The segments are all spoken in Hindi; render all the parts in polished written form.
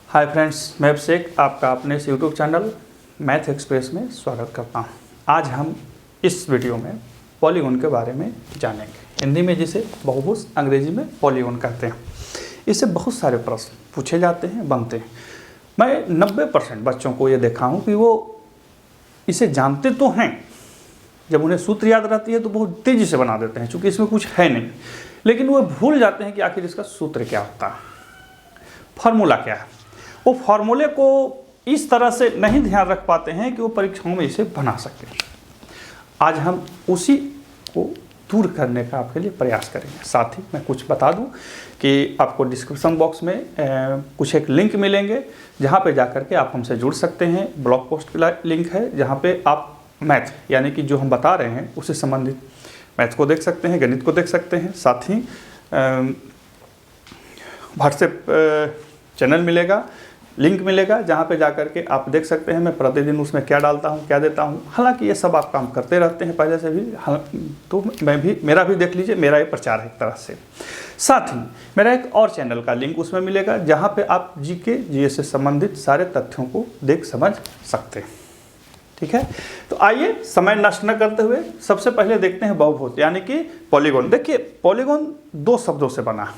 हाय फ्रेंड्स, मैं अभिषेक आपका अपने इस यूट्यूब चैनल मैथ एक्सप्रेस में स्वागत करता हूं। आज हम इस वीडियो में पॉलीगॉन के बारे में जानेंगे। हिंदी में जिसे बहुभुज, अंग्रेजी में पॉलीगॉन कहते हैं। इससे बहुत सारे प्रश्न पूछे जाते हैं, बनते हैं। मैं 90% बच्चों को ये देखा हूँ कि वो इसे जानते तो हैं, जब उन्हें सूत्र याद रहती है तो बहुत तेज़ी से बना देते हैं, क्योंकि इसमें कुछ है नहीं, लेकिन वो भूल जाते हैं कि आखिर इसका सूत्र क्या होता है, फार्मूला क्या है। वो फार्मूले को इस तरह से नहीं ध्यान रख पाते हैं कि वो परीक्षाओं में इसे बना सकें। आज हम उसी को दूर करने का आपके लिए प्रयास करेंगे। साथ ही मैं कुछ बता दूं कि आपको डिस्क्रिप्शन बॉक्स में कुछ एक लिंक मिलेंगे, जहां पे जाकर के आप हमसे जुड़ सकते हैं। ब्लॉग पोस्ट का लिंक है, जहां पे आप मैथ यानी कि जो हम बता रहे हैं उससे संबंधित मैथ को देख सकते हैं, गणित को देख सकते हैं। साथ ही व्हाट्सएप चैनल मिलेगा, लिंक मिलेगा, जहाँ पे जाकर के आप देख सकते हैं मैं प्रतिदिन उसमें क्या डालता हूँ, क्या देता हूँ। हालांकि ये सब आप काम करते रहते हैं पहले से भी, तो मेरा भी देख लीजिए, मेरा ये प्रचार है एक तरह से। साथ ही मेरा एक और चैनल का लिंक उसमें मिलेगा, जहाँ पे आप जीके जीएस से संबंधित सारे तथ्यों को देख समझ सकते हैं। ठीक है, तो आइए समय नष्ट न करते हुए सबसे पहले देखते हैं बहुभुज यानी कि पॉलीगॉन। देखिए, पॉलीगॉन दो शब्दों से बना,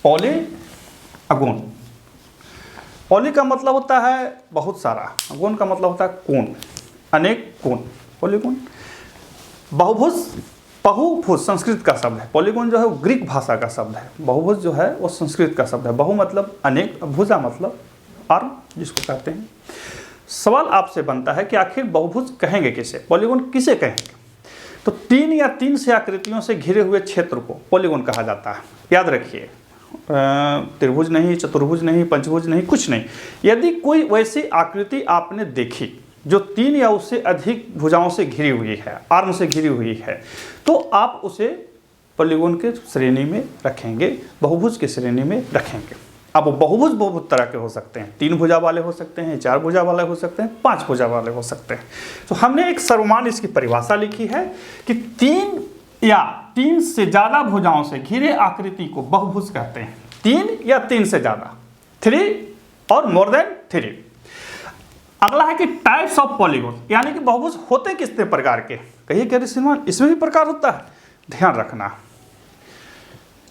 पॉली अगोन। पॉली का मतलब होता है बहुत सारा, अगोन का मतलब होता है कोण, अनेक कोण, पॉलीगॉन। बहुभुज, बहुभुज संस्कृत का शब्द है। पॉलीगॉन जो है वो ग्रीक भाषा का शब्द है। बहुभुज जो है वो संस्कृत का शब्द है। बहु मतलब अनेक, भुजा मतलब आर्म जिसको कहते हैं। सवाल आपसे बनता है कि आखिर बहुभुज कहेंगे किसे, पॉलीगॉन किसे कहेंगे? तो तीन या तीन से आकृतियों से घिरे हुए क्षेत्र को पॉलीगॉन कहा जाता है। याद रखिए, त्रिभुज नहीं, चतुर्भुज नहीं, पंचभुज नहीं, कुछ नहीं। यदि कोई वैसी आकृति आपने देखी जो तीन या उससे अधिक भुजाओं से घिरी हुई है, आर्म से घिरी हुई है, तो आप उसे पॉलीगॉन के श्रेणी में रखेंगे, बहुभुज की श्रेणी में रखेंगे। अब बहुभुज बहुत तरह के हो सकते हैं, 3 भुजा वाले हो सकते हैं, 4 भुजा वाले हो सकते हैं, 5 भुजा वाले हो सकते हैं। तो हमने एक सर्वमान्य इसकी परिभाषा लिखी है कि 3 या 3 से ज्यादा भुजाओं से घिरे आकृति को बहुभुज कहते हैं। 3 या 3 से ज्यादा, 3 और मोर देन 3। अगला है कि टाइप्स ऑफ पॉलीगॉन, यानी कि बहुभुज होते कितने प्रकार के। कहिए क्या श्रीमान, इसमें भी प्रकार होता है? ध्यान रखना।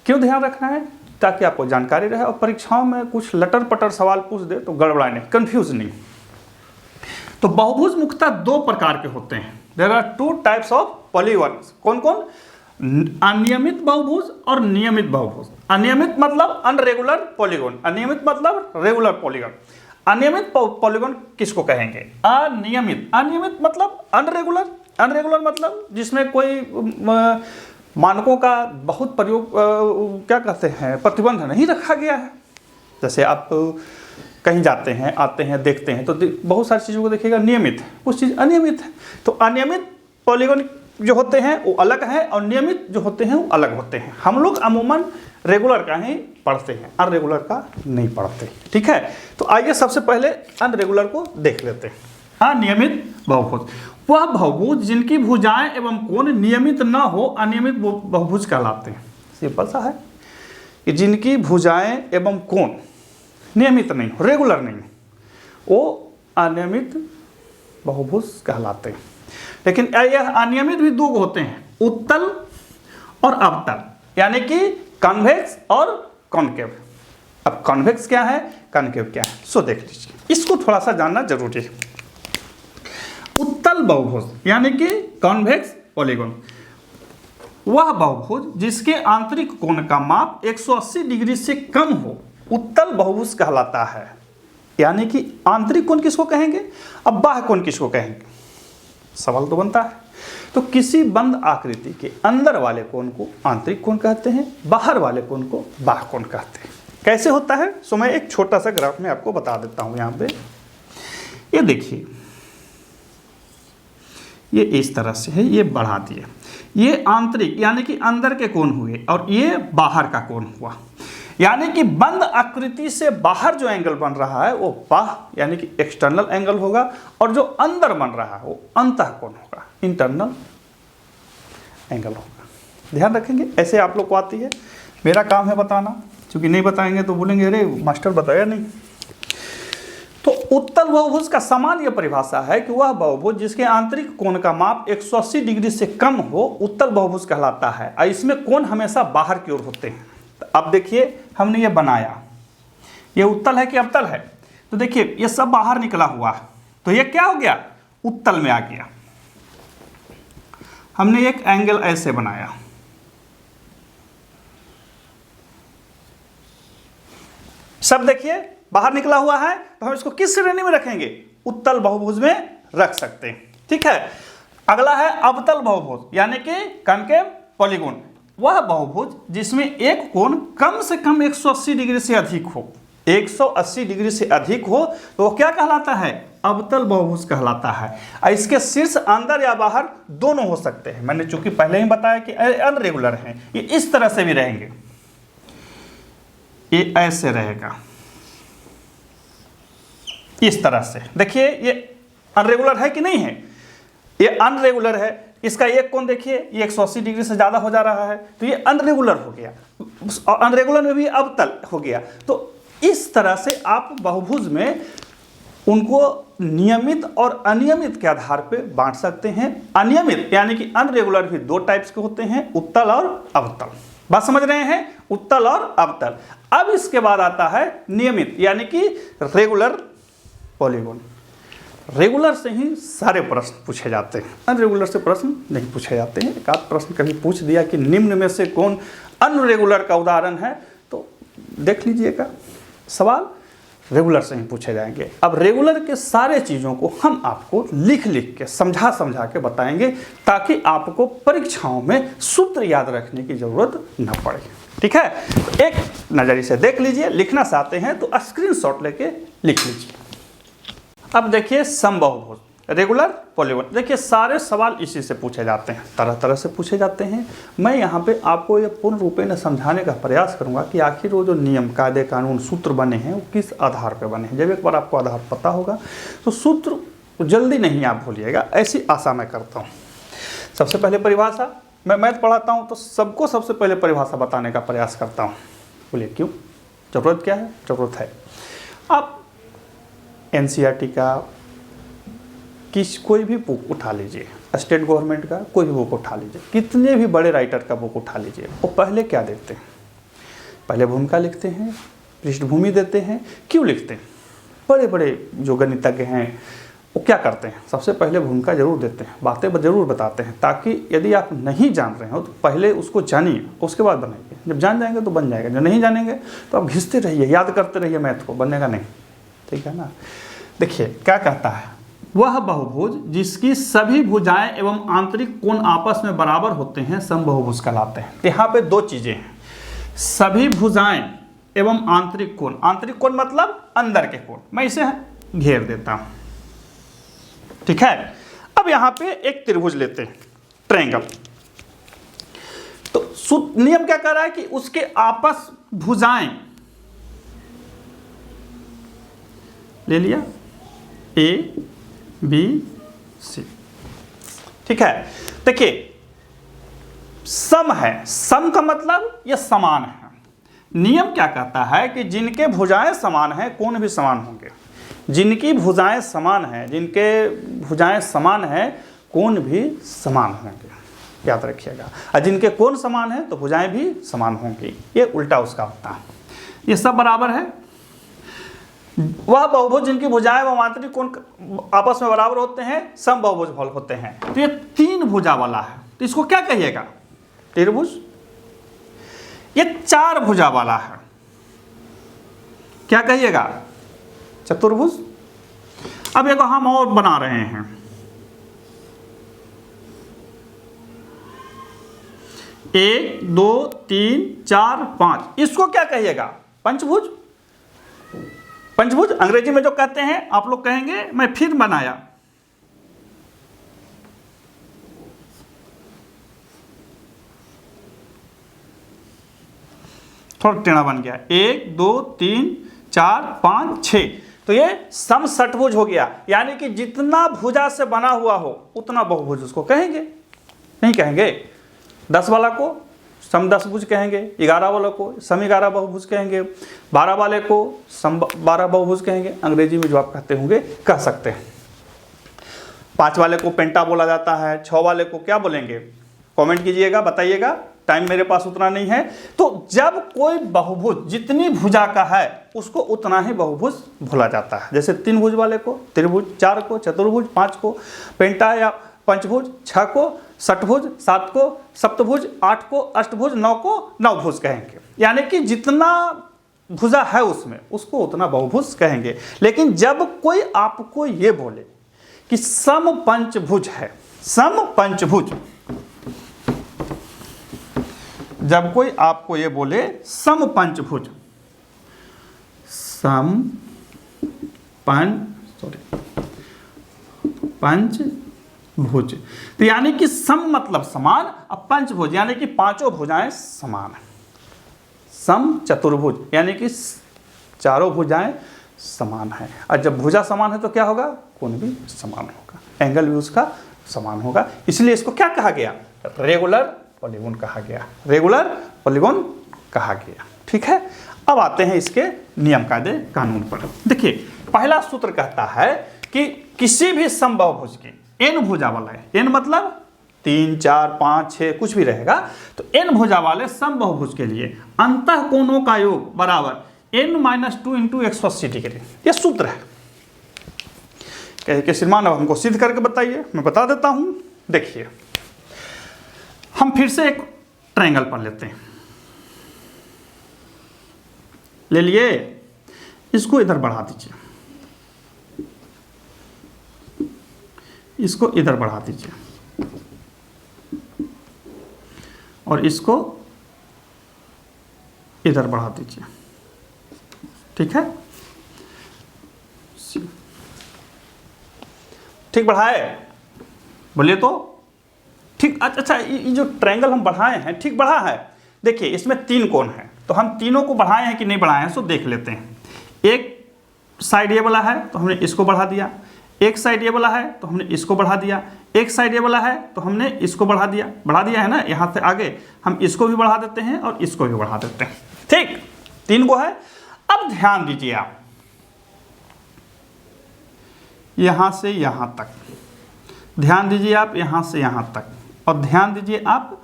क्यों ध्यान रखना है? ताकि आपको जानकारी रहे और परीक्षाओं में कुछ लटर पटर सवाल पूछ दे तो गड़बड़ा नहीं, कंफ्यूज नहीं। तो बहुभुज मुख्यतः 2 प्रकार के होते हैं। There are 2 types of polygon. कौन कौन? अनियमित बहुभुज और नियमित बहुभुज। अनियमित मतलब अनरेगुलर पॉलीगॉन, अनियमित मतलब रेगुलर पॉलीगॉन। अनियमित पॉलीगॉन किसको कहेंगे? अनियमित। अनियमित मतलब अनरेगुलर, अनरेगुलर मतलब जिसमें कोई मानकों का बहुत प्रयोग क्या कहते हैं, प्रतिबंध नहीं रखा गया है। जैसे आप कहीं जाते हैं, आते हैं, देखते हैं तो बहुत सारी चीज़ों को देखिएगा नियमित है, कुछ चीज़ अनियमित है। तो अनियमित पॉलीगॉन जो होते हैं वो अलग है और नियमित जो होते हैं वो अलग होते हैं। हम लोग अमूमन रेगुलर का ही पढ़ते हैं, अनरेगुलर का नहीं पढ़ते। ठीक है, तो आइए सबसे पहले अनरेगुलर को देख लेते हैं। अनियमित बहुभुज वह बहुभुज जिनकी भुजाएं एवं कोण नियमित न हो, अनियमित बहुभुज कहलाते हैं। सिंपल सा है कि जिनकी भुजाएं एवं कोण नियमित नहीं, रेगुलर नहीं, वो अनियमित बहुभुज कहलाते हैं। लेकिन यह अनियमित भी 2 होते हैं, उत्तल और अवतल, यानी कि कॉन्वेक्स और कॉनकेव। अब कॉन्वेक्स क्या है, कॉनकेव क्या है, सो देख लीजिए। इसको थोड़ा सा जानना जरूरी है। उत्तल बहुभुज यानी कि कॉन्वेक्स पॉलीगॉन वह बहुभुज जिसके आंतरिक कोण का माप 180 डिग्री से कम हो, उत्तल बहुभुज कहलाता है। यानी कि आंतरिक कोण किसको कहेंगे, अब बाह्य कोण किसको कहेंगे, सवाल तो बनता है। तो किसी बंद आकृति के अंदर वाले कोण को आंतरिक कोण कहते हैं, बाहर वाले कोण को बाह्य कोण कहते हैं। कैसे होता है, सो मैं एक छोटा सा ग्राफ में आपको बता देता हूं। यहाँ पे ये देखिए, ये इस तरह से है, ये बढ़ा दिए, ये आंतरिक यानी कि अंदर के कोण हुए और ये बाहर का कोण हुआ। यानी कि बंद आकृति से बाहर जो एंगल बन रहा है वो बाह्य यानी कि एक्सटर्नल एंगल होगा, और जो अंदर बन रहा है वो अंतः कोण होगा, इंटरनल एंगल होगा। ध्यान रखेंगे, ऐसे आप लोग को आती है, मेरा काम है बताना। क्योंकि नहीं बताएंगे तो बोलेंगे अरे मास्टर बताया नहीं। तो उत्तल बहुभुज का सामान्य परिभाषा है कि वह बहुभुज जिसके आंतरिक कोण का माप 180 डिग्री से कम हो उत्तल बहुभुज कहलाता है और इसमें कोण हमेशा बाहर की ओर होते हैं। तो अब देखिए हमने ये बनाया, ये उत्तल है कि अवतल है? तो देखिए ये सब बाहर निकला हुआ है, तो ये क्या हो गया? उत्तल में आ गया। हमने एक एंगल ऐसे बनाया, सब देखिए बाहर निकला हुआ है, तो हम इसको किस श्रेणी में रखेंगे? उत्तल बहुभुज में रख सकते हैं। ठीक है, अगला है अवतल बहुभुज यानी कि कॉन्केव पॉलीगोन, वह बहुभुज जिसमें एक कोण कम से कम 180 डिग्री से अधिक हो, 180 डिग्री से अधिक हो तो वो क्या कहलाता है? अवतल बहुभुज कहलाता है। और इसके शीर्ष अंदर या बाहर दोनों हो सकते हैं। मैंने चूंकि पहले ही बताया कि अनरेगुलर हैं, ये इस तरह से भी रहेंगे, ये ऐसे रहेगा, इस तरह से। देखिए ये अनरेगुलर है कि नहीं है? ये अनरेगुलर है, इसका एक कोण देखिए ये 180 डिग्री से ज़्यादा हो जा रहा है, तो ये अनरेगुलर हो गया, और अनरेगुलर में भी अवतल हो गया। तो इस तरह से आप बहुभुज में उनको नियमित और अनियमित के आधार पे बांट सकते हैं। अनियमित यानी कि अनरेगुलर भी दो टाइप्स के होते हैं, उत्तल और अवतल। बात समझ रहे हैं? उत्तल और अवतल। अब इसके बाद आता है नियमित यानी कि रेगुलर पॉलीगोन। रेगुलर से ही सारे प्रश्न पूछे जाते हैं, अनरेगुलर से प्रश्न नहीं पूछे जाते हैं। एक आध प्रश्न कभी पूछ दिया कि निम्न में से कौन अनरेगुलर का उदाहरण है, तो देख लीजिएगा, सवाल रेगुलर से ही पूछे जाएंगे। अब रेगुलर के सारे चीज़ों को हम आपको लिख लिख के समझा के बताएंगे, ताकि आपको परीक्षाओं में सूत्र याद रखने की जरूरत न पड़े। ठीक है, तो एक नज़र इसे देख लीजिए, लिखना चाहते हैं तो स्क्रीनशॉट लेके लिख लीजिए। अब देखिए समबाहुभुज, रेगुलर पॉलीगोन, देखिए सारे सवाल इसी से पूछे जाते हैं, तरह तरह से पूछे जाते हैं। मैं यहाँ पे आपको ये पूर्ण रूपेण समझाने का प्रयास करूँगा कि आखिर वो जो नियम, कायदे, कानून, सूत्र बने हैं वो किस आधार पे बने हैं। जब एक बार आपको आधार पता होगा तो सूत्र जल्दी नहीं आप भूलिएगा, ऐसी आशा मैं करता हूँ। सबसे पहले परिभाषा, मैं मैथ पढ़ाता हूँ तो सबको सबसे पहले परिभाषा बताने का प्रयास करता हूँ। बोलिए क्यों? ज़रूरत क्या है? ज़रूरत है। आप NCERT का कोई भी बुक उठा लीजिए, स्टेट गवर्नमेंट का कोई भी बुक उठा लीजिए, कितने भी बड़े राइटर का बुक उठा लीजिए, वो पहले क्या देखते हैं? पहले भूमिका लिखते हैं, पृष्ठभूमि देते हैं। क्यों लिखते हैं? बड़े बड़े जो गणितज्ञ हैं वो क्या करते हैं? सबसे पहले भूमिका जरूर देते हैं, बातें जरूर बताते हैं, ताकि यदि आप नहीं जान रहे हो तो पहले उसको जानिए, उसके बाद बनाइए। जब जान जाएंगे तो बन जाएगा, जब नहीं जानेंगे तो आप घिसते रहिए, याद करते रहिए, मैथ को बनेगा नहीं। ठीक है ना? देखिए क्या कहता है, वह बहुभुज जिसकी सभी भुजाएं एवं आंतरिक कोण आपस में बराबर होते हैं समबाहुभुज कहलाते हैं। यहाँ पे दो चीजें हैं, सभी भुजाएं एवं आंतरिक कोण। आंतरिक कोण मतलब अंदर के कोण। मैं इसे घेर देता हूं, ठीक है। अब यहाँ पे एक त्रिभुज लेते हैं, ट्रायंगल। तो नियम क्या कर रहा है कि उसके आपस भुजाएं ले लिया, A B C, ठीक है। देखिए सम है, सम का मतलब ये समान है। नियम क्या कहता है कि जिनके भुजाएं समान हैं कोण भी समान होंगे। जिनकी भुजाएं समान हैं, जिनके भुजाएं समान हैं कोण भी समान होंगे, याद रखिएगा। और जिनके कोण समान हैं तो भुजाएं भी समान होंगी। ये उल्टा उसका होता है। ये सब बराबर है। वह बहुभुज जिनकी भुजाएं व आंतरिक कोण आपस में बराबर होते हैं सम बहुभुज होते हैं। तो ये तीन भुजा वाला है, तो इसको क्या कहिएगा? त्रिभुज। ये चार भुजा वाला है, क्या कहिएगा? चतुर्भुज। अब एक हम और बना रहे हैं, एक दो तीन चार पांच, इसको क्या कहिएगा? पंचभुज। पंचभुज अंग्रेजी में जो कहते हैं आप लोग कहेंगे, मैं फिर बनाया, थोड़ा टेढ़ा बन गया, एक दो तीन चार पांच छः, तो ये समषटभुज हो गया। यानी कि जितना भुजा से बना हुआ हो उतना बहुभुज उसको कहेंगे। नहीं कहेंगे 10 वाला को सम 10 भुज कहेंगे, 11 वाले को सम 11 बहुभुज कहेंगे, 12 वाले को सम 12 बहुभुज कहेंगे, अंग्रेजी में जो आप कहते होंगे कह सकते हैं। 5 वाले को पेंटा बोला जाता है, 6 वाले को क्या बोलेंगे, कमेंट कीजिएगा, बताइएगा, टाइम मेरे पास उतना नहीं है। तो जब कोई बहुभुज जितनी भुजा का है उसको उतना ही बहुभुज बोला जाता है। जैसे 3 भुज वाले को त्रिभुज, 4 को चतुर्भुज, 5 को पेंटा या पंचभुज, 6 को षटभुज, 7 को सप्तभुज, 8 को अष्टभुज, 9 को नवभुज कहेंगे। यानी कि जितना भुजा है उसमें उसको उतना बहुभुज कहेंगे। लेकिन जब कोई आपको ये बोले कि सम पंचभुज है, सम पंचभुज, जब कोई आपको ये बोले सम पंचभुज, सम पंचभुज, तो यानी कि सम मतलब समान, अब पंचभुज यानी कि पांचों भुजाएं समान है। सम चतुर्भुज यानी कि चारों भुजाएं समान है। और जब भुजा समान है तो क्या होगा, कोण भी समान होगा, एंगल भी उसका समान होगा। इसलिए इसको क्या कहा गया, रेगुलर पॉलीगॉन कहा गया, रेगुलर पॉलीगॉन कहा गया। ठीक है, अब आते हैं इसके नियम कायदे कानून पर। देखिए पहला सूत्र कहता है कि किसी भी समबाहुभुज की n भुजा वाला है, n मतलब 3, 4, 5, 6 कुछ भी रहेगा, तो n भुजा वाले समबाहुभुज के लिए अंतः कोणों का योग बराबर n-2 × 180 डिग्री। यह सूत्र है। कहे कि श्रीमान अब हमको सिद्ध करके बताइए। मैं बता देता हूं। देखिए हम फिर से एक ट्रायंगल पर लेते हैं, ले लिए, इसको इधर बढ़ा दीजिए, इसको इधर बढ़ा दीजिए और इसको इधर बढ़ा दीजिए। ठीक है, ठीक बढ़ाए, बोलिए तो ठीक। अच्छा, ये जो ट्रायंगल हम बढ़ाए हैं ठीक बढ़ा है। देखिए इसमें 3 कोण हैं, तो हम तीनों को बढ़ाए हैं कि नहीं बढ़ाए हैं सो देख लेते हैं। एक साइड ये वाला है तो हमने इसको बढ़ा दिया, एक साइड ये वाला है तो हमने इसको बढ़ा दिया, एक साइड ये वाला है तो हमने इसको बढ़ा दिया है ना। यहाँ से आगे हम इसको भी बढ़ा देते हैं और इसको भी बढ़ा देते हैं। ठीक, 3 को है। अब ध्यान दीजिए आप, यहाँ से यहाँ तक, ध्यान दीजिए आप यहाँ से यहाँ तक, और ध्यान दीजिए आप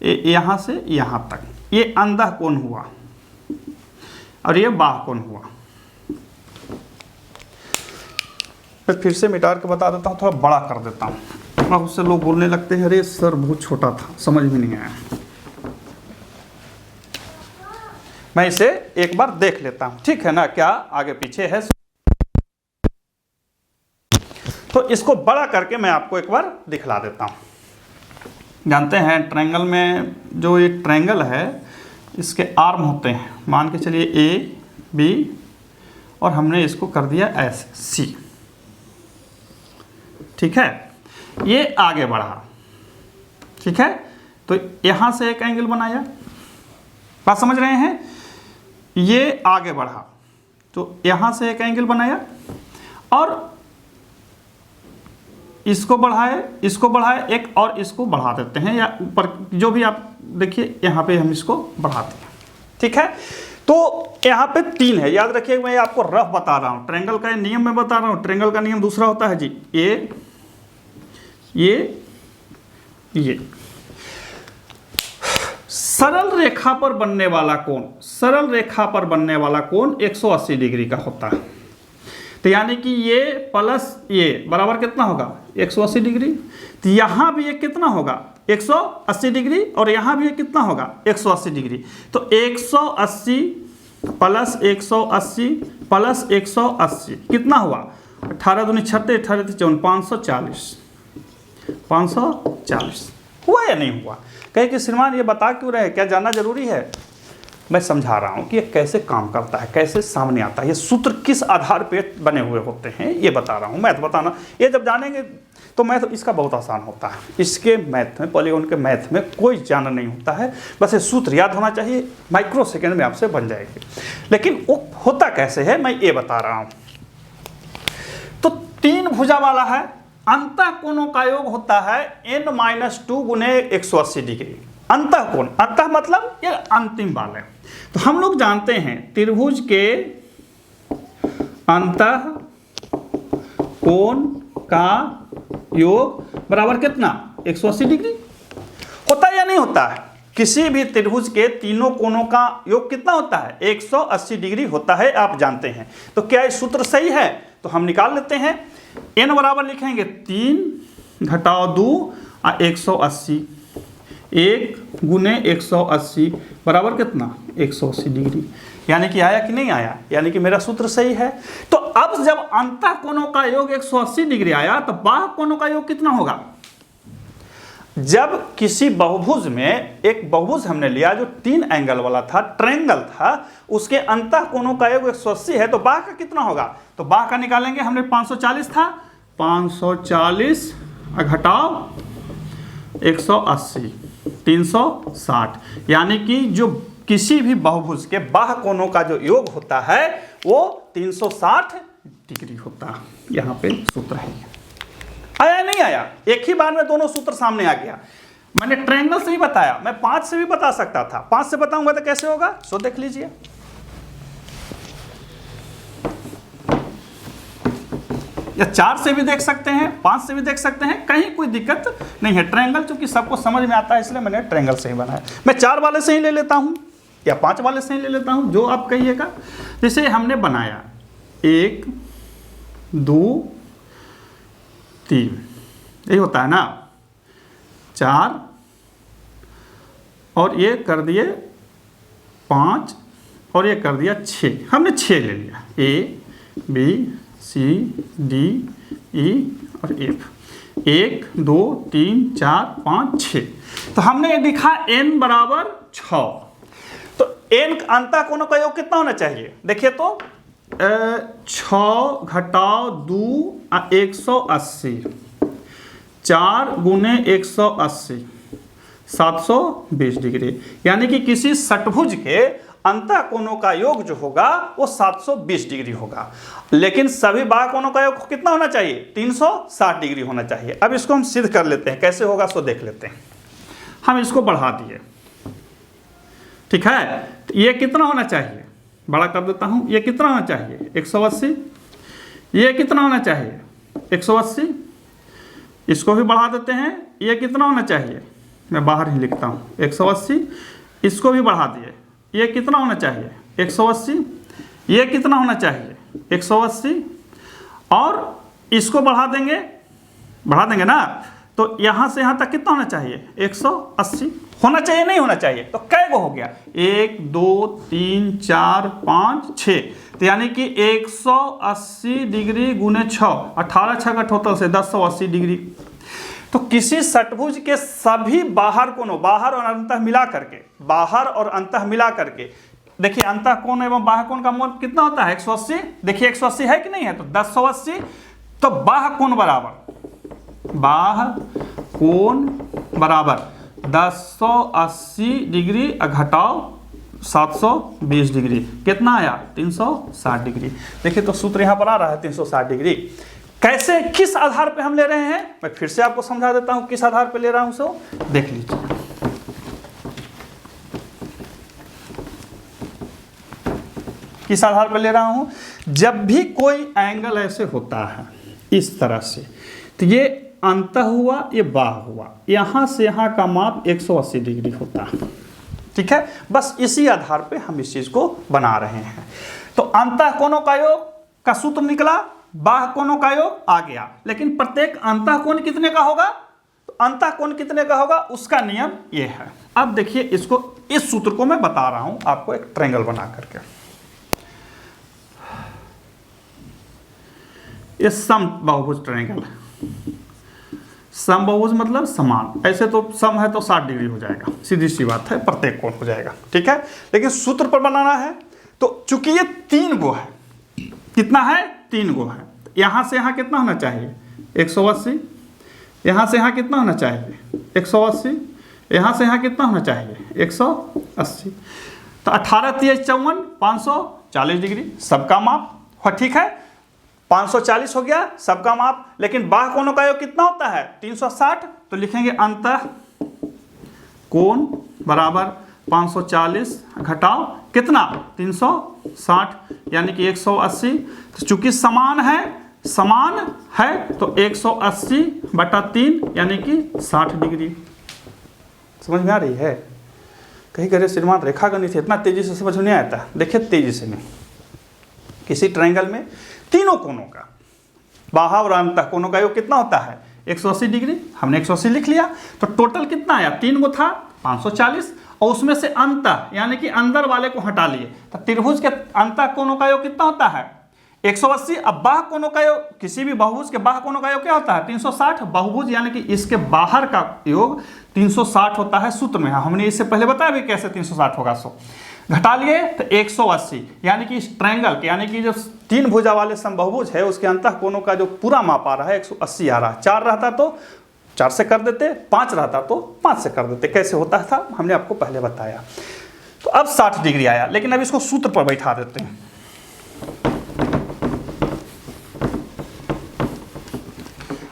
यहाँ से यहाँ तक। ये अंतः कोण हुआ और ये बाह्य कोण हुआ। मैं फिर से मिटा के बता देता हूँ, थोड़ा बड़ा कर देता हूँ। अब उससे लोग बोलने लगते हैं अरे सर बहुत छोटा था, समझ में नहीं आया। मैं इसे एक बार देख लेता हूँ, ठीक है ना, क्या आगे पीछे है। तो इसको बड़ा करके मैं आपको एक बार दिखला देता हूँ। जानते हैं ट्रायंगल में जो ये ट्रायंगल है इसके आर्म होते हैं, मान के चलिए ए बी, और हमने इसको कर दिया ऐसे सी। ठीक है, ये आगे बढ़ा, ठीक है, तो यहाँ से एक एंगल बनाया, बात समझ रहे हैं। ये आगे बढ़ा तो यहाँ से एक एंगल बनाया और इसको बढ़ाए एक, और इसको बढ़ा देते हैं, या ऊपर जो भी आप देखिए यहाँ पे हम इसको बढ़ाते हैं। ठीक है, तो यहाँ पे 3 है, याद रखिए। मैं आपको रफ बता रहा हूँ, ट्रायंगल का नियम मैं बता रहा हूँ। ट्रायंगल का नियम दूसरा होता है जी, ये सरल रेखा पर बनने वाला कोण, सरल रेखा पर बनने वाला कोण 180 डिग्री का होता है। तो यानी कि ये प्लस ये बराबर कितना होगा, 180 डिग्री। तो यहाँ भी ये कितना होगा, 180 डिग्री, और यहाँ भी ये कितना होगा, 180 डिग्री। तो 180 प्लस 180 प्लस 180 कितना हुआ, 18 दूनी 36, 18 54, 540 हुआ या नहीं हुआ। कहे कि श्रीमान ये बता क्यों रहे, क्या जानना जरूरी है। मैं समझा रहा हूँ कि ये कैसे काम करता है, कैसे सामने आता है, ये सूत्र किस आधार पे बने हुए होते हैं, ये बता रहा हूँ। मैथ बताना, ये जब जानेंगे तो मैथ इसका बहुत आसान होता है। इसके मैथ में, पॉलीगॉन के मैथ में कोई जानना नहीं होता है, बस ये सूत्र याद होना चाहिए, माइक्रो सेकेंड में आपसे बन जाएगी। लेकिन वो होता कैसे है मैं ये बता रहा हूँ। तो 3 भुजा वाला है, अंतः कोणों का योग होता है n-2 × 180 डिग्री। अंतःकोण, अंतः मतलब ये अंतिम वाले। तो हम लोग जानते हैं त्रिभुज के अंतः कोण का योग बराबर कितना, 180 डिग्री। होता है या नहीं होता है? किसी भी त्रिभुज के तीनों कोणों का योग कितना होता है, 180 डिग्री होता है, आप जानते हैं। तो क्या ये सूत्र सही है? तो हम निकाल लेते हैं। n बराबर लिखेंगे 3 घटाओ 2 और 180, 1 गुने 180 बराबर कितना, 180 डिग्री। यानी कि आया कि नहीं आया? यानी कि मेरा सूत्र सही है। तो अब जब अंतः कोणों का योग 180 डिग्री आया तो बाह्य कोणों का योग कितना होगा? जब किसी बहुभुज में, एक बहुभुज हमने लिया जो 3 एंगल वाला था, ट्रायंगल था, उसके अंतः कोणों का योग 180 है, तो बाह्य का कितना होगा? तो बाह्य का निकालेंगे, हमने 540 था, 540 घटाओ 180, 360। यानी कि जो किसी भी बहुभुज के बाह्य कोणों का जो योग होता है वो 360 डिग्री होता है। यहाँ पे सूत्र है। आया नहीं आया? एक ही बार में दोनों सूत्र सामने आ गया। मैंने ट्रायंगल से ही बताया, मैं 5 से भी बता सकता था। 5 से बताऊंगा तो कैसे होगा, सो देख लीजिए। या 4 से भी देख सकते हैं, 5 से भी देख सकते हैं, कहीं कोई दिक्कत नहीं है। ट्रायंगल चूंकि सबको समझ में आता है इसलिए मैंने ट्रायंगल से ही बनाया। मैं 4 वाले से ही ले लेता हूं या 5 वाले से ही ले लेता हूं, जो आप कहिएगा। जैसे हमने बनाया 1 2 3, यही होता है ना, 4 और ये कर दिए 5 और ये कर दिया 6। हमने 6 ले लिया, A B C D E और F। 1 2 3 4 5 6। तो हमने ये लिखा n बराबर 6। तो n अंतः कोणों का योग कितना होना चाहिए? देखिए तो 6 घटाओ 2 180, 4 गुने 180, 720 डिग्री। यानी कि किसी षटभुज के अंतः कोणों का योग जो होगा वो 720 डिग्री होगा। लेकिन सभी बाह्य कोणों का योग कितना होना चाहिए? 360 डिग्री होना चाहिए। अब इसको हम सिद्ध कर लेते हैं, कैसे होगा सो देख लेते हैं। हम इसको बढ़ा दिए, ठीक है। तो ये कितना होना चाहिए, बड़ा कर देता हूं। ये कितना होना चाहिए, 180। ये कितना होना चाहिए, 180। इसको भी बढ़ा देते हैं। ये कितना होना चाहिए, मैं बाहर ही लिखता हूं, 180। इसको भी बढ़ा दिए। ये कितना होना चाहिए, 180। ये कितना होना चाहिए, 180। और इसको बढ़ा देंगे ना, तो यहाँ से यहाँ तक कितना होना चाहिए, 180 होना चाहिए, नहीं होना चाहिए। तो कै गो हो गया, 1 2 3 4 5 6। तो यानी कि 180 डिग्री गुने 6, 18 6 का टोटल से 1080 डिग्री। तो किसी षटभुज के सभी बाहर कोणों, बाहर और अंतः मिला करके, बाहर और अंतः मिला करके, देखिए अंतः कोण एवं बाह्य कोण का मान कितना होता है, 180। देखिए 180 है कि नहीं है, तो 1080। तो बाह्य कोण बराबर 1080 डिग्री घटाओ 720 डिग्री, कितना आया, 360 डिग्री। देखिए तो सूत्र यहां पर आ रहा है 360 डिग्री। कैसे, किस आधार पे हम ले रहे हैं, मैं फिर से आपको समझा देता हूं किस आधार पे ले रहा हूं, सो देख लीजिए। किस आधार पे ले रहा हूं, जब भी कोई एंगल ऐसे होता है इस तरह से, तो ये अंतः हुआ, ये बाह्य हुआ, यहां से यहां का माप 180 डिग्री होता है, ठीक है। बस इसी आधार पे हम इस चीज को बना रहे हैं। तो अंतः कोणों का योग का सूत्र निकला, बाह्य कोणों का योग आ गया। लेकिन प्रत्येक अंतः कोण कितने का होगा, तो अंतः कोण कितने का होगा उसका नियम ये है। अब देखिए इसको, इस सूत्र को मैं बता रहा हूं आपको एक ट्रायंगल बना करके। ये सम बहुभुज ट्रायंगल है। सम बहुभुज मतलब समान, ऐसे तो सम है तो 60 डिग्री हो जाएगा, सीधी सी बात है, प्रत्येक कोण हो जाएगा, ठीक है। लेकिन सूत्र पर बनाना है तो चूंकि ये 3 गो है, कितना है, 3 गो है। यहां से यहां कितना होना चाहिए, 180। यहां से यहां कितना होना चाहिए, 180। यहां से यहां कितना होना चाहिए, 180। तो 18 3 54, 540 डिग्री सबका माप, ठीक है। 540 हो गया सबका माप। लेकिन बाह्य कोणों का योग कितना होता है, 360। तो लिखेंगे अंतः कोण बराबर 540 घटाओ कितना 360 यानी कि 180। तो चूंकि समान है तो 180/3 यानी कि 60 डिग्री। समझ में आ रही है? कहीं कहीं श्रीमान रेखा गणित इतना तेजी से समझ में नहीं आता। देखिए तेजी से नहीं, किसी ट्रायंगल में तीनों कोणों का बाह्य और अंतः कोणों का योग कितना होता है 180 डिग्री। हमने 180 लिख लिया, तो टोटल कितना आया 3 गो था 540, और उसमें से अंतः यानी कि अंदर वाले को हटा लिए, तो त्रिभुज के अंतः कोणों का योग कितना होता है 180। अब बाह्य कोणों का योग, किसी भी बहुभुज के बाह्य कोणों का योग क्या होता है 360। बहुभुज यानी कि इसके बाहर का योग 360 होता है सूत्र में। हमने इससे पहले बताया भी कैसे 360 होगा। सो घटा लिए तो 180 यानी कि इस ट्रायंगल के यानी कि जो 3 भुजा वाले समबाहुभुज है उसके अंतः कोणों का जो पूरा माप आ रहा है 180 आ रहा है। 4 रहता तो 4 से कर देते, 5 रहता तो 5 से कर देते। कैसे होता था हमने आपको पहले बताया। तो अब 60 डिग्री आया, लेकिन अब इसको सूत्र पर बैठा देते हैं।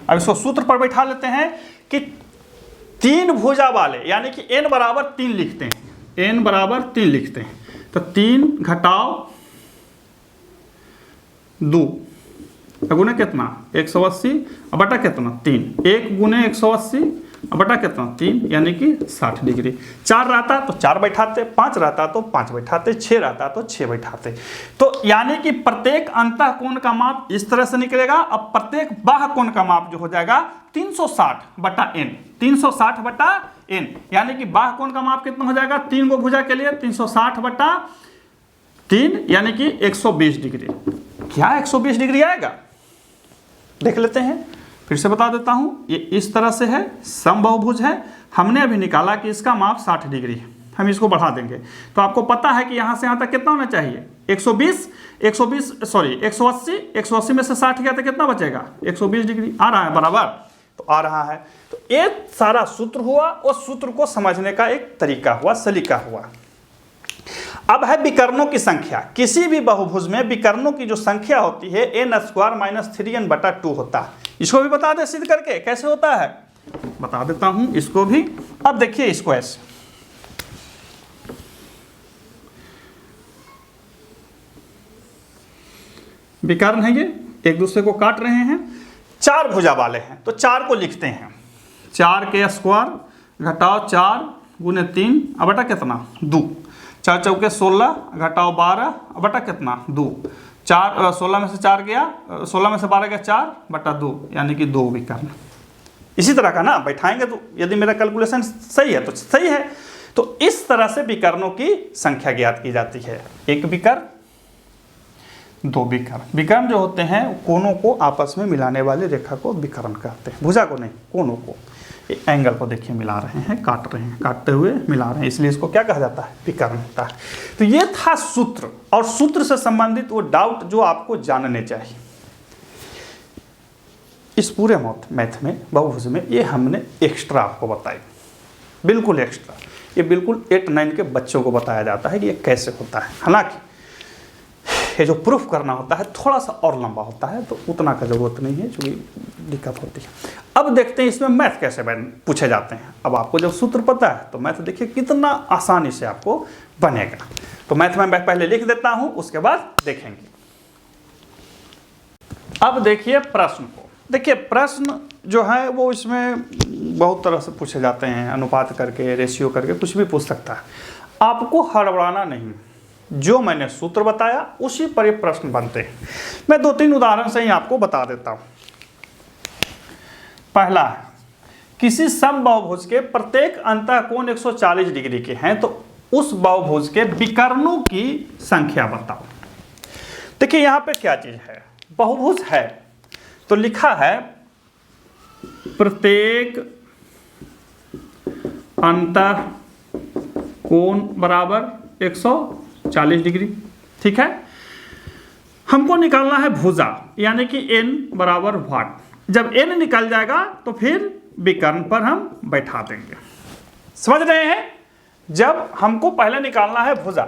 अब इसको सूत्र पर बैठा लेते हैं कि 3 भुजा वाले यानी कि n बराबर 3 लिखते हैं, n बराबर 3 लिखते हैं। तो 3 घटाओ 2 गुने कितना 180 बटा कितना 3, 1 गुने 180 बटा कितना 3 यानी कि 60 डिग्री। 4 रहता तो 4 बैठाते, 5 रहता तो 5 बैठाते, 6 रहता तो 6 बैठाते। तो यानी कि प्रत्येक अंतः कोण का माप इस तरह से निकलेगा। अब प्रत्येक बाह्य कोण का माप जो हो जाएगा 360/n, 360/n यानी कि बाह्य कोण का माप कितना हो जाएगा 3 गो भुजा के लिए 360/3 यानी कि 120 डिग्री। क्या 120 डिग्री आएगा? देख लेते हैं, फिर से बता देता हूं। ये इस तरह से है, समबाहुभुज है। हमने अभी निकाला कि इसका माप 60 डिग्री है। हम इसको बढ़ा देंगे तो आपको पता है कि यहां से यहां तक कितना होना चाहिए 180 में से 60 गया तो कितना बचेगा 120 डिग्री आ रहा है बराबर। तो आ रहा है, तो एक सारा सूत्र हुआ और सूत्र को समझने का एक तरीका हुआ, सलीका हुआ। अब है विकर्णों की संख्या। किसी भी बहुभुज में विकर्णों की जो संख्या होती है n² - 3n/2 होता है। इसको भी बता दे सिद्ध करके कैसे होता है, बता देता हूं इसको भी। अब देखिए इसको ऐसे, विकर्ण है, ये एक दूसरे को काट रहे हैं। 4 भुजा वाले हैं तो 4 को लिखते हैं 4 के स्क्वायर घटाओ 4 गुने 3 बटा कितना 2, 4 चौके 16 घटाओ 12 बटा कितना 2, 4 16 में से 4 गया, 16 में से 12 गया 4/2 यानी कि 2 विकर्ण। इसी तरह का ना बैठाएंगे तो यदि मेरा कैलकुलेशन सही है तो सही है। तो इस तरह से विकर्णों की संख्या ज्ञात की जाती है। एक विकर्ण, 2 विकर्ण। विकर्ण जो होते हैं कोणों को आपस में मिलाने वाले रेखा को विकर्ण कहते हैं, भुजा को नहीं, कोणों को। एंगल को देखिए मिला रहे हैं, काट रहे हैं, काटते हुए मिला रहे हैं, इसलिए इसको क्या कहा जाता है विकर्ण होता है। तो ये था सूत्र, और सूत्र से संबंधित वो डाउट जो आपको जानने चाहिए। इस पूरे मैथ में बहुभुज में ये हमने एक्स्ट्रा आपको बताई, बिल्कुल एक्स्ट्रा। ये बिल्कुल 8-9 के बच्चों को बताया जाता है कि ये कैसे होता है। हालांकि ये जो प्रूफ करना होता है थोड़ा सा और लंबा होता है, तो उतना का जरूरत नहीं है, क्योंकि दिक्कत होती है। अब देखते हैं इसमें मैथ कैसे पूछे जाते हैं। अब आपको जब सूत्र पता है तो मैथ देखिए कितना आसानी से आपको बनेगा। तो मैथ में मैं पहले लिख देता हूं, उसके बाद देखेंगे। अब देखिए प्रश्न को, देखिए प्रश्न जो है वो इसमें बहुत तरह से पूछे जाते हैं, अनुपात करके, रेशियो करके, कुछ भी पूछ सकता है। आपको हड़बड़ाना नहीं, जो मैंने सूत्र बताया उसी पर ये प्रश्न बनते हैं। मैं 2-3 उदाहरण से ही आपको बता देता हूं। पहला है, किसी समबाहुभुज के प्रत्येक अंतः कोण 140 डिग्री के हैं, तो उस बहुभुज के विकर्णों की संख्या बताओ। देखिए यहां पे क्या चीज है, बहुभुज है तो लिखा है प्रत्येक अंतः कोण बराबर 140 डिग्री। ठीक है, हमको निकालना है भुजा यानी कि n बराबर वाट। जब n निकल जाएगा तो फिर विकर्ण पर हम बैठा देंगे। समझ रहे हैं? जब हमको पहले निकालना है भुजा,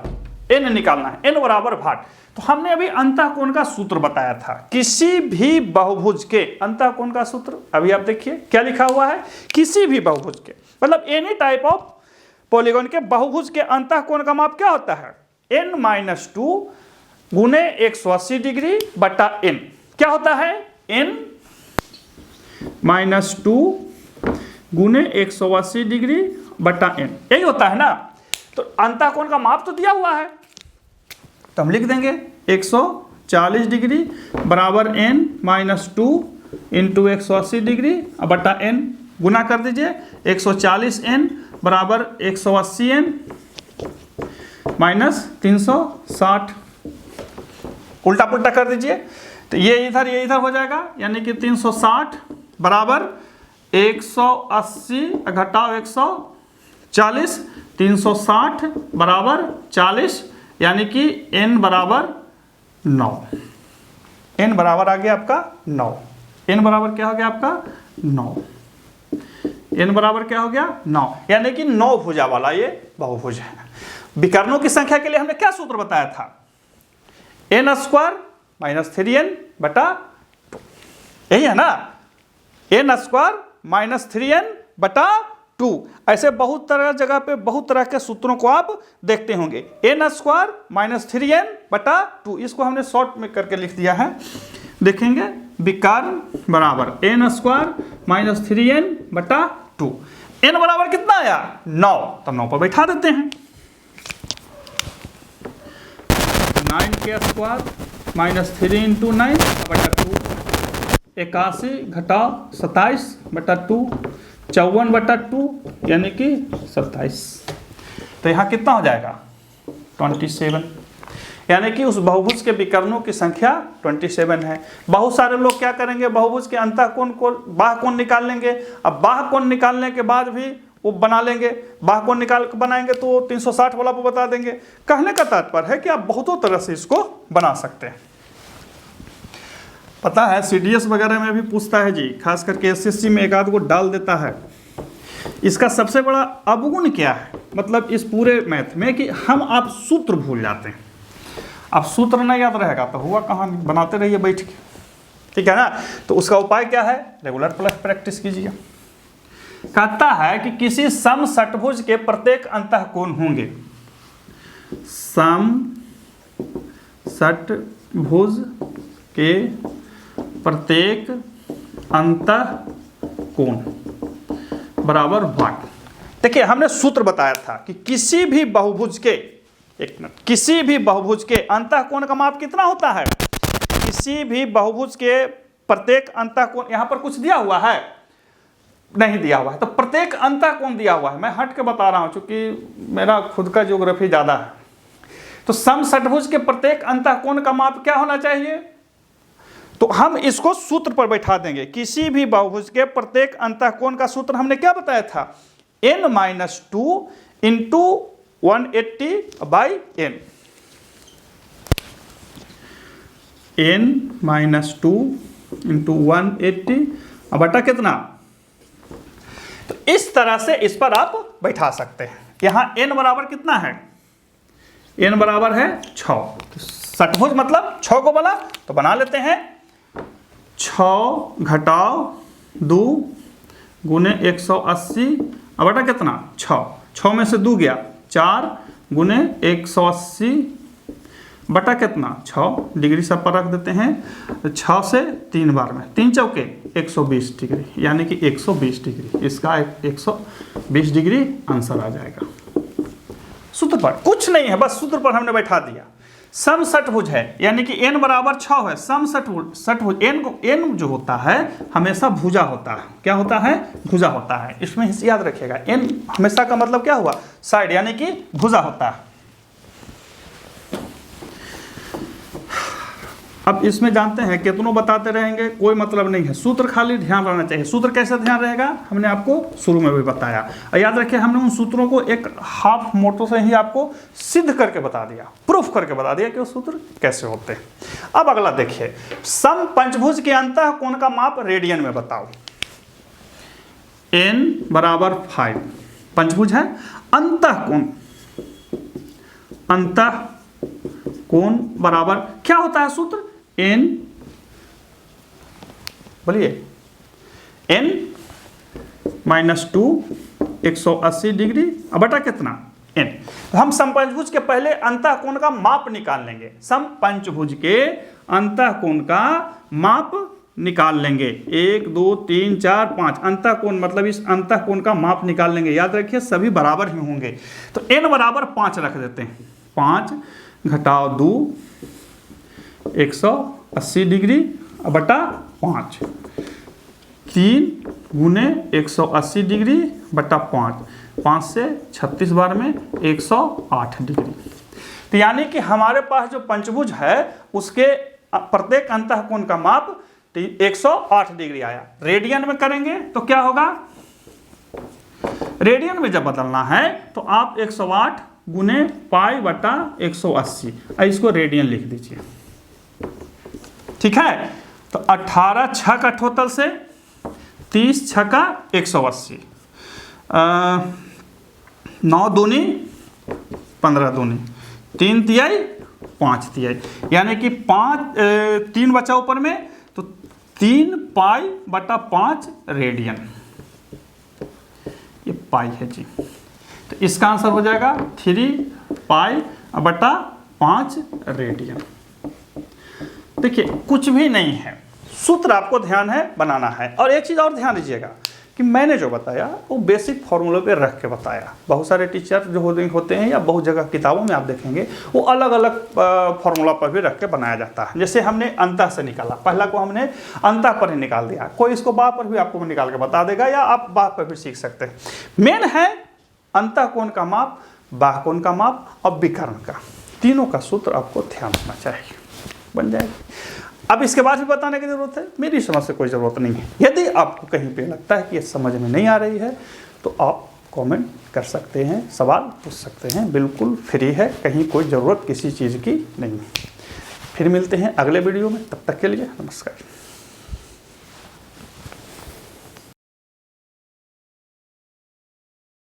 n निकालना है, n बराबर वाट। तो हमने अभी अंतः कोण का सूत्र बताया था। किसी भी बहुभुज के अंतः कोण का सूत्र अभी आप देखिए क्या लिखा हुआ है, किसी भी बहुभुज के, मतलब एनी टाइप ऑफ पॉलीगॉन के बहुभुज के अंतःकोण का माप क्या होता है? n-2 गुने 180 डिग्री बटा n। क्या होता है? n-2 गुने 180 डिग्री बटा n, यही होता है ना। तो अंतःकोण का माप तो दिया हुआ है, तो हम लिख देंगे 140 डिग्री बराबर n-2 इंटू 180 डिग्री बटा n, गुना कर दीजिए 140n बराबर 180n माइनस 360, उल्टा पुल्टा कर दीजिए, तो ये इधर हो जाएगा, यानी कि 360 बराबर 180 घटाओ 140, 360 बराबर 40, यानी कि n बराबर 9। n बराबर आ गया आपका 9। n बराबर क्या हो गया आपका? 9। n बराबर क्या हो गया? 9, यानी कि 9 भुजा वाला ये बहुभुज है। विकर्णों की संख्या के लिए हमने क्या सूत्र बताया था? n² माइनस 3n बटा 2, यही है ना। n² माइनस 3n बटा 2। ऐसे बहुत तरह जगह पे बहुत तरह के सूत्रों को आप देखते होंगे। n² माइनस 3n बटा 2, इसको हमने शॉर्ट में करके लिख दिया है, देखेंगे। विकर्ण बराबर n² माइनस 3n बटा 2। n बराबर कितना आया? 9, तो 9 पर बैठा देते हैं। 9k² माइनस 3 इंटू 9 बटा 2, 81 घटाओ 27 बटा 2, 54 बटा 2 यानी कि 27। तो यहाँ कितना हो जाएगा? 27, यानी कि उस बहुभुज के विकर्णों की संख्या 27 है। बहुत सारे लोग क्या करेंगे, बहुभुज के अंतःकोण को बाह्य कोण निकाल लेंगे। अब बाह्य कोण निकालने के बाद भी वो बना लेंगे, बाह्य कोण निकाल के बनाएंगे तो 360 वाला को बता देंगे। कहने का तात्पर्य है कि आप बहुतों तरह से इसको बना सकते हैं। पता है CDS वगैरह में भी पूछता है जी, खास करके SSC में एक आध को डाल देता है। इसका सबसे बड़ा अवगुण क्या है, मतलब इस पूरे मैथ में, कि हम आप सूत्र भूल जाते हैं। अब सूत्र नहीं याद रहेगा तो हुआ कहानी, बनाते रहिए बैठ के, ठीक है ना। तो उसका उपाय क्या है? रेगुलर प्लस प्रैक्टिस कीजिए। कहता है कि किसी सम षटभुज के प्रत्येक अंतःकोण होंगे, सम षटभुज के प्रत्येक अंतःकोण बराबर 1। देखिए हमने सूत्र बताया था कि किसी भी बहुभुज के, एक मिनट, किसी भी बहुभुज के अंतःकोण का माप कितना होता है? किसी भी बहुभुज के प्रत्येक अंतःकोण, यहां पर कुछ दिया हुआ है? नहीं दिया हुआ है, तो प्रत्येक अंतःकोण दिया हुआ है। मैं हट के बता रहा हूं क्योंकि मेरा खुद का ज्योग्राफी ज्यादा है। तो सम षटभुज के प्रत्येक अंतःकोण का माप क्या होना चाहिए? तो हम इसको सूत्र पर बैठा देंगे। किसी भी बहुभुज के प्रत्येक अंतःकोण का सूत्र हमने क्या बताया था? n-2 into 180/n। n-2 into 180 बटा कितना? तो इस तरह से इस पर आप बैठा सकते हैं। यहां n बराबर कितना है? n बराबर है 6। तो षटभुज मतलब 6 को बना, तो बना लेते हैं। 6 घटाओ 2 गुने 180 बटा कितना? 6 में से 2 गया, 4 गुने 180 बटा कितना? 6 डिग्री सब पर रख देते हैं। 6 से 3 बार में 3 चौके 120 डिग्री, यानी कि 120 डिग्री, इसका 120 डिग्री आंसर आ जाएगा। सूत्र पर कुछ नहीं है, बस सूत्र पर हमने बैठा दिया। सम षटभुज है, यानी कि n बराबर 6 है। सम षटभुज n जो होता है हमेशा भुजा होता है। क्या होता है? भुजा होता है। इसमें याद रखिएगा, n हमेशा का मतलब क्या हुआ? साइड, यानी कि भुजा होता है। अब इसमें जानते हैं कितनों बताते रहेंगे, कोई मतलब नहीं है, सूत्र खाली ध्यान रहना चाहिए। सूत्र कैसे ध्यान रहेगा हमने आपको शुरू में भी बताया, और याद रखिए हमने उन सूत्रों को एक हाफ मोटो से ही आपको सिद्ध करके बता दिया, प्रूफ करके बता दिया कि वो सूत्र कैसे होते हैं। अब अगला देखिए, सम पंचभुज के अंतःकोण का माप रेडियन में बताओ। n बराबर 5 पंचभुज है। अंतःकोण, अंतःकोण बराबर क्या होता है सूत्र? n, बोलिए, n-2 180 डिग्री बटा कितना n। तो हम समपंचभुज के पहले अंतःकोण का माप निकाल लेंगे। समपंचभुज के अंतःकोण का माप निकाल लेंगे। 1 2 3 4 5 अंतःकोण मतलब इस अंतःकोण का माप निकाल लेंगे। याद रखिए सभी बराबर ही होंगे। तो n बराबर 5 रख देते हैं। 5 घटाओ 2 180 डिग्री बटा 5, 3 गुने 180 डिग्री बटा 5, 5 से 36 बार में 108 डिग्री। तो यानी कि हमारे पास जो पंचभुज है उसके प्रत्येक अंतःकोण का माप 108 डिग्री आया। रेडियन में करेंगे तो क्या होगा, रेडियन में जब बदलना है तो आप 108 गुने पाई बटा 180, इसको रेडियन लिख दीजिए। ठीक है, तो 18 6 का टोटल से 30 6 का 180, 9 दूनी 15 दूनी, 3 तिहाई 5 तिहाई, यानी कि 3 बचा ऊपर में, तो 3 पाई बटा 5 रेडियन, ये पाई है जी। तो इसका आंसर हो जाएगा 3 पाई बटा 5 रेडियन। देखिए कुछ भी नहीं है, सूत्र आपको ध्यान है बनाना है। और एक चीज़ और ध्यान दीजिएगा कि मैंने जो बताया वो बेसिक फॉर्मूले पे रख के बताया। बहुत सारे टीचर जो होते हैं या बहुत जगह किताबों में आप देखेंगे वो अलग अलग फॉर्मूला पर भी रख के बनाया जाता है। जैसे हमने अंतः से निकाला, पहला को हमने अंतः पर ही निकाल दिया, कोई इसको बाह पर भी आपको निकाल के बता देगा या आप बाह पर भी सीख सकते हैं। मेन है अंतःकोण का माप, बाह्यकोण का माप और विकर्ण का, तीनों का सूत्र आपको ध्यान रखना चाहिए, बन जाएगा। अब इसके बाद भी बताने की जरूरत है, मेरी समझ से कोई ज़रूरत नहीं है। यदि आपको कहीं पे लगता है कि ये समझ में नहीं आ रही है तो आप कमेंट कर सकते हैं, सवाल पूछ सकते हैं, बिल्कुल फ्री है, कहीं कोई ज़रूरत किसी चीज़ की नहीं है। फिर मिलते हैं अगले वीडियो में, तब तक के लिए नमस्कार।